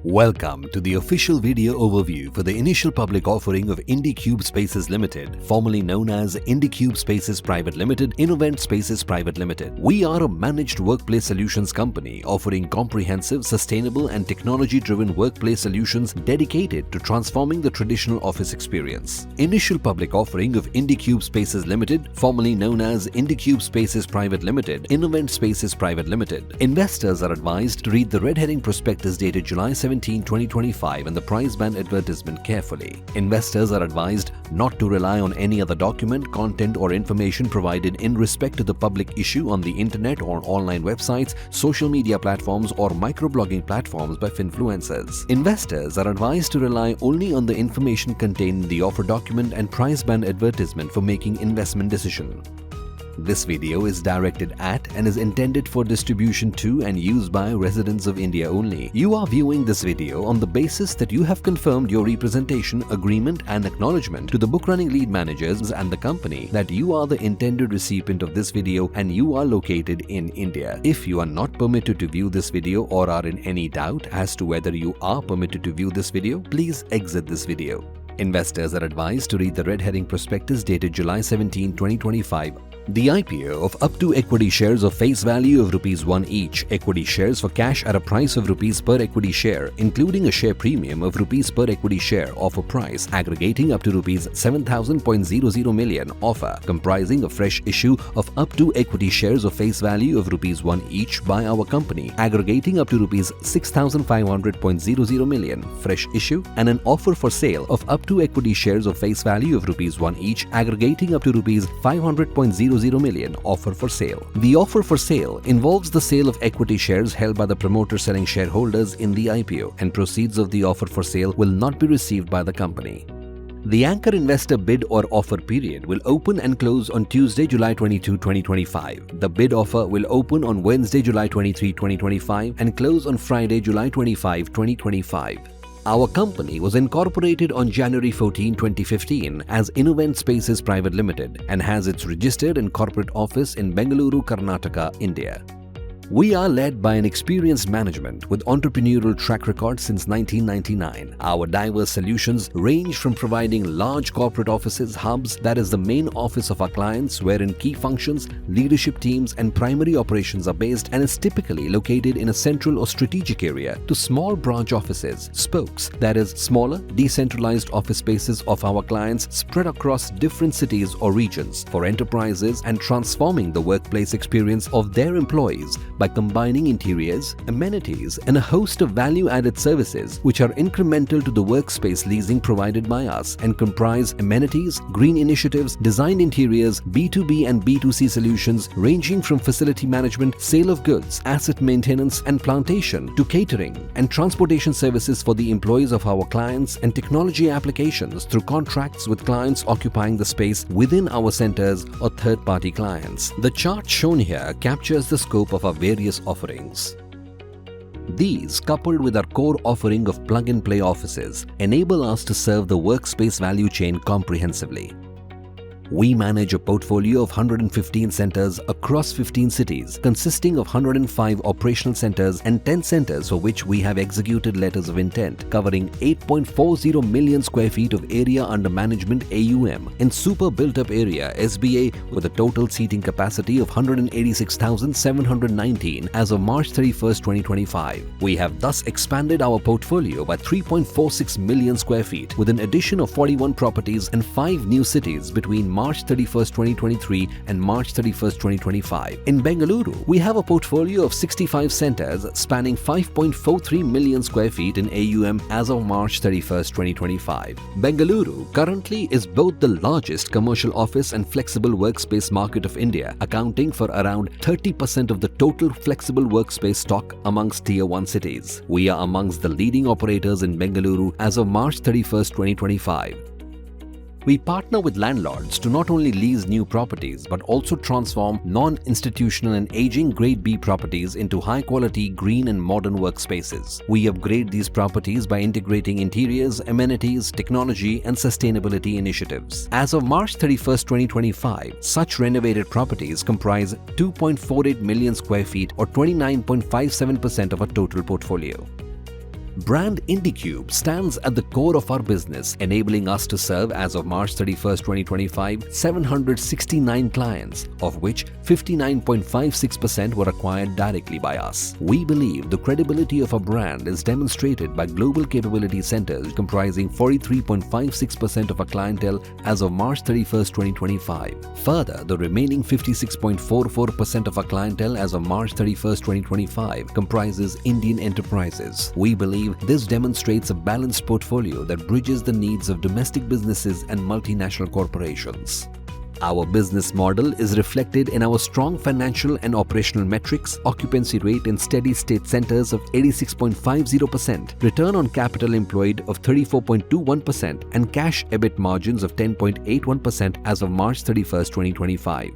Welcome to the official video overview for the initial public offering of IndiQube Spaces Limited, formerly known as IndiQube Spaces Private Limited, Innovent Spaces Private Limited. We are a managed workplace solutions company offering comprehensive, sustainable and technology-driven workplace solutions dedicated to transforming the traditional office experience. Initial public offering of IndiQube Spaces Limited, formerly known as IndiQube Spaces Private Limited, Innovent Spaces Private Limited. Investors are advised to read the red herring prospectus dated July 17, 2025 and the price band advertisement carefully. Investors are advised not to rely on any other document, content or information provided in respect to the public issue on the internet or online websites, social media platforms or microblogging platforms by finfluencers. Investors are advised to rely only on the information contained in the offer document and price band advertisement for making investment decision. This video is directed at and is intended for distribution to and used by residents of India only. You are viewing this video on the basis that you have confirmed your representation, agreement and acknowledgement to the book running lead managers and the company that you are the intended recipient of this video and you are located in India. If you are not permitted to view this video or are in any doubt as to whether you are permitted to view this video, please exit this video. Investors are advised to read the red herring prospectus dated July 17, 2025. The IPO of up to equity shares of face value of ₹1 each, equity shares for cash at a price of rupees per equity share, including a share premium of rupees per equity share offer price aggregating up to rupees 7,000.00 million offer, comprising a fresh issue of up to equity shares of face value of ₹1 each by our company, aggregating up to rupees 6,500.00 million fresh issue, and an offer for sale of up to equity shares of face value of ₹1 each, aggregating up to rupees 500.00 million offer for sale. The offer for sale involves the sale of equity shares held by the promoter selling shareholders in the IPO, and proceeds of the offer for sale will not be received by the company. The anchor investor bid or offer period will open and close on Tuesday, July 22, 2025. The bid offer will open on Wednesday, July 23, 2025 and close on Friday, July 25, 2025. Our company was incorporated on January 14, 2015 as Innovent Spaces Private Limited and has its registered and corporate office in Bengaluru, Karnataka, India. We are led by an experienced management with entrepreneurial track record since 1999. Our diverse solutions range from providing large corporate offices, hubs, that is the main office of our clients wherein key functions, leadership teams and primary operations are based and is typically located in a central or strategic area, to small branch offices, spokes, that is smaller, decentralized office spaces of our clients spread across different cities or regions for enterprises and transforming the workplace experience of their employees by combining interiors, amenities and a host of value-added services which are incremental to the workspace leasing provided by us and comprise amenities, green initiatives, designed interiors, B2B and B2C solutions ranging from facility management, sale of goods, asset maintenance and plantation to catering and transportation services for the employees of our clients, and technology applications through contracts with clients occupying the space within our centers or third-party clients. The chart shown here captures the scope of our various offerings. These, coupled with our core offering of plug-and-play offices, enable us to serve the workspace value chain comprehensively. We manage a portfolio of 115 centers across 15 cities, consisting of 105 operational centers and 10 centers for which we have executed letters of intent, covering 8.40 million square feet of area under management AUM in super built-up area SBA with a total seating capacity of 186,719 as of March 31, 2025. We have thus expanded our portfolio by 3.46 million square feet with an addition of 41 properties and 5 new cities between March 31, 2023 and March 31, 2025. In Bengaluru, we have a portfolio of 65 centers spanning 5.43 million square feet in AUM as of March 31, 2025. Bengaluru currently is both the largest commercial office and flexible workspace market of India, accounting for around 30% of the total flexible workspace stock amongst Tier 1 cities. We are amongst the leading operators in Bengaluru as of March 31, 2025. We partner with landlords to not only lease new properties but also transform non-institutional and aging Grade B properties into high-quality green and modern workspaces. We upgrade these properties by integrating interiors, amenities, technology and sustainability initiatives. As of March 31, 2025, such renovated properties comprise 2.48 million square feet or 29.57% of our total portfolio. Brand IndiQube stands at the core of our business, enabling us to serve, as of March 31st, 2025, 769 clients, of which 59.56% were acquired directly by us. We believe the credibility of our brand is demonstrated by global capability centers comprising 43.56% of our clientele as of March 31st, 2025. Further, the remaining 56.44% of our clientele as of March 31st, 2025 comprises Indian enterprises. We believe this demonstrates a balanced portfolio that bridges the needs of domestic businesses and multinational corporations. Our business model is reflected in our strong financial and operational metrics, occupancy rate in steady-state centers of 86.50%, return on capital employed of 34.21%, and cash EBIT margins of 10.81% as of March 31st, 2025.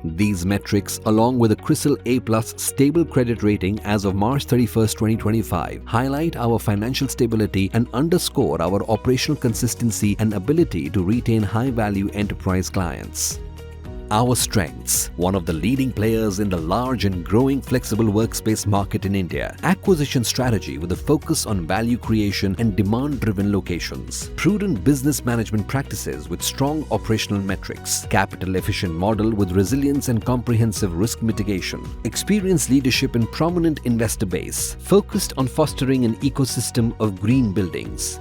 These metrics, along with a CRISIL A+ stable credit rating as of March 31st, 2025, highlight our financial stability and underscore our operational consistency and ability to retain high-value enterprise clients. Our strengths: one of the leading players in the large and growing flexible workspace market in India. Acquisition strategy with a focus on value creation and demand-driven locations. Prudent business management practices with strong operational metrics. Capital-efficient model with resilience and comprehensive risk mitigation. Experienced leadership and prominent investor base. Focused on fostering an ecosystem of green buildings.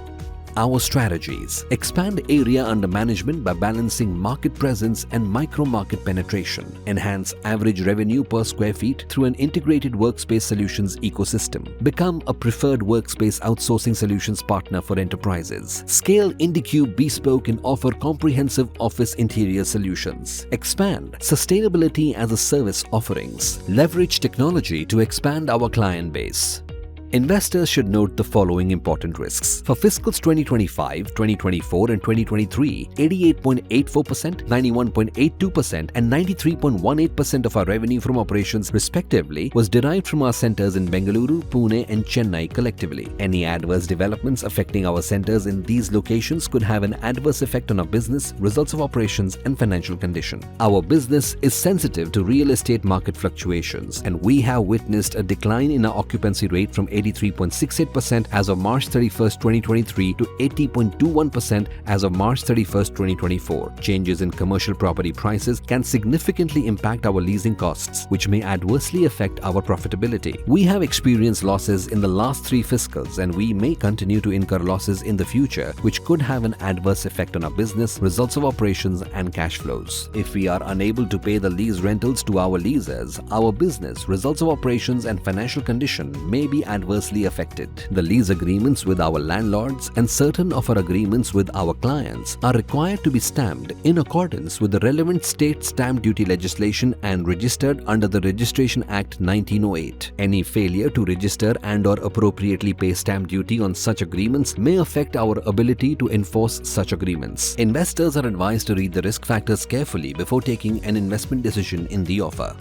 Our strategies: expand area under management by balancing market presence and micro-market penetration. Enhance average revenue per square feet through an integrated workspace solutions ecosystem. Become a preferred workspace outsourcing solutions partner for enterprises. Scale IndiQube Bespoke and offer comprehensive office interior solutions. Expand sustainability as a service offerings. Leverage technology to expand our client base. Investors should note the following important risks. For fiscals 2025, 2024 and 2023, 88.84%, 91.82% and 93.18% of our revenue from operations respectively was derived from our centers in Bengaluru, Pune and Chennai collectively. Any adverse developments affecting our centers in these locations could have an adverse effect on our business, results of operations and financial condition. Our business is sensitive to real estate market fluctuations, and we have witnessed a decline in our occupancy rate from 83.68% as of March 31st, 2023 to 80.21% as of March 31st, 2024. Changes in commercial property prices can significantly impact our leasing costs, which may adversely affect our profitability. We have experienced losses in the last 3 fiscals, and we may continue to incur losses in the future, which could have an adverse effect on our business, results of operations and cash flows. If we are unable to pay the lease rentals to our leasers, our business, results of operations and financial condition may be adversely affected. The lease agreements with our landlords and certain of our agreements with our clients are required to be stamped in accordance with the relevant state stamp duty legislation and registered under the Registration Act 1908. Any failure to register and/or appropriately pay stamp duty on such agreements may affect our ability to enforce such agreements. Investors are advised to read the risk factors carefully before taking an investment decision in the offer.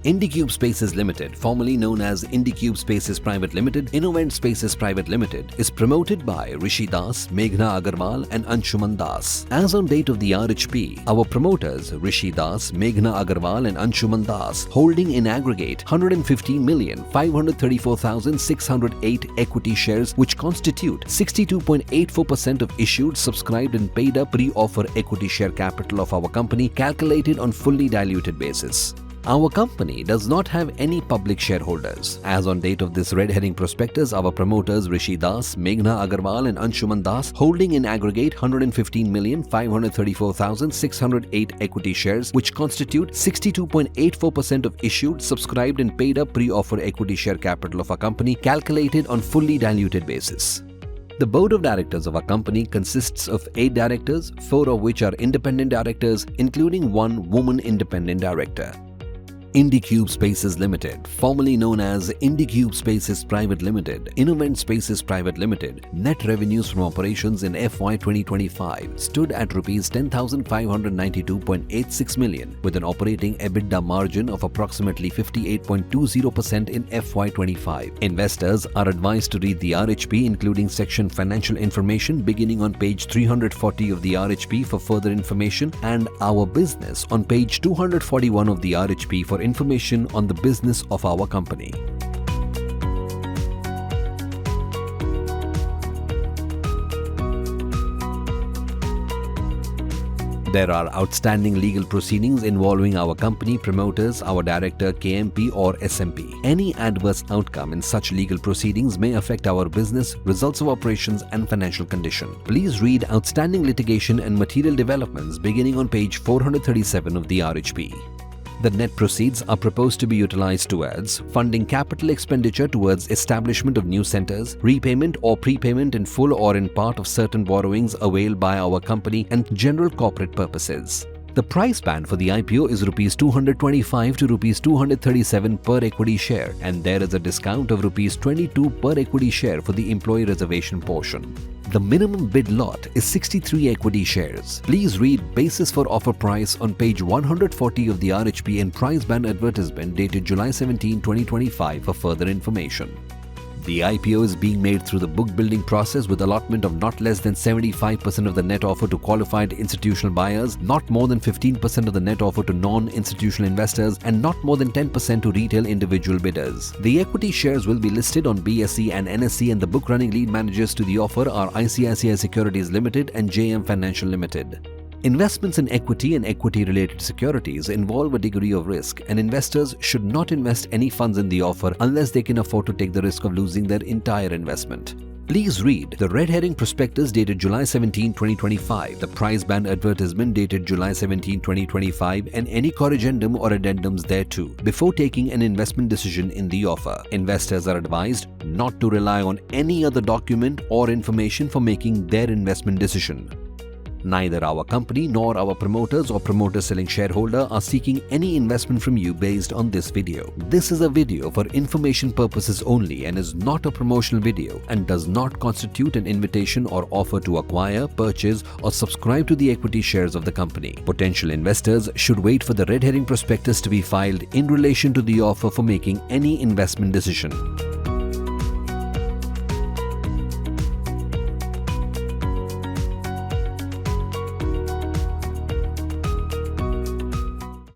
IndiQube Spaces Limited, formerly known as IndiQube Spaces Private Limited, Innovent Spaces Private Limited, is promoted by Rishi Das, Meghna Agarwal and Anshuman Das. As on date of the RHP, our promoters Rishi Das, Meghna Agarwal and Anshuman Das, holding in aggregate 115,534,608 equity shares, which constitute 62.84% of issued, subscribed and paid up pre-offer equity share capital of our company, calculated on fully diluted basis. Our company does not have any public shareholders. As on date of this red herring prospectus, our promoters Rishi Das, Meghna Agarwal and Anshuman Das, holding in aggregate 115,534,608 equity shares, which constitute 62.84% of issued, subscribed and paid up pre-offer equity share capital of our company, calculated on fully diluted basis. The board of directors of our company consists of 8 directors, 4 of which are independent directors, including 1 woman independent director. IndiQube Spaces Limited, formerly known as IndiQube Spaces Private Limited, Innovent Spaces Private Limited, net revenues from operations in FY 2025 stood at Rs 10,592.86 million, with an operating EBITDA margin of approximately 58.20% in FY 25. Investors are advised to read the RHP, including section Financial Information, beginning on page 340 of the RHP for further information, and Our Business on page 241 of the RHP for information on the business of our company. There are outstanding legal proceedings involving our company, promoters, our director, KMP or SMP. Any adverse outcome in such legal proceedings may affect our business, results of operations and financial condition. Please read outstanding litigation and material developments beginning on page 437 of the RHP. The net proceeds are proposed to be utilized towards funding capital expenditure towards establishment of new centers, repayment or prepayment in full or in part of certain borrowings availed by our company, and general corporate purposes. The price band for the IPO is Rs 225 to Rs 237 per equity share, and there is a discount of Rs 22 per equity share for the employee reservation portion. The minimum bid lot is 63 equity shares. Please read basis for offer price on page 140 of the RHP and price band advertisement dated July 17, 2025 for further information. The IPO is being made through the book building process with allotment of not less than 75% of the net offer to qualified institutional buyers, not more than 15% of the net offer to non-institutional investors, and not more than 10% to retail individual bidders. The equity shares will be listed on BSE and NSE, and the book running lead managers to the offer are ICICI Securities Limited and JM Financial Limited. Investments in equity and equity-related securities involve a degree of risk, and investors should not invest any funds in the offer unless they can afford to take the risk of losing their entire investment. Please read the red herring prospectus dated July 17, 2025, the price band advertisement dated July 17, 2025, and any corrigendum or addendums thereto before taking an investment decision in the offer. Investors are advised not to rely on any other document or information for making their investment decision. Neither our company nor our promoters or promoter selling shareholder are seeking any investment from you based on this video. This is a video for information purposes only and is not a promotional video and does not constitute an invitation or offer to acquire, purchase or subscribe to the equity shares of the company. Potential investors should wait for the red herring prospectus to be filed in relation to the offer for making any investment decision.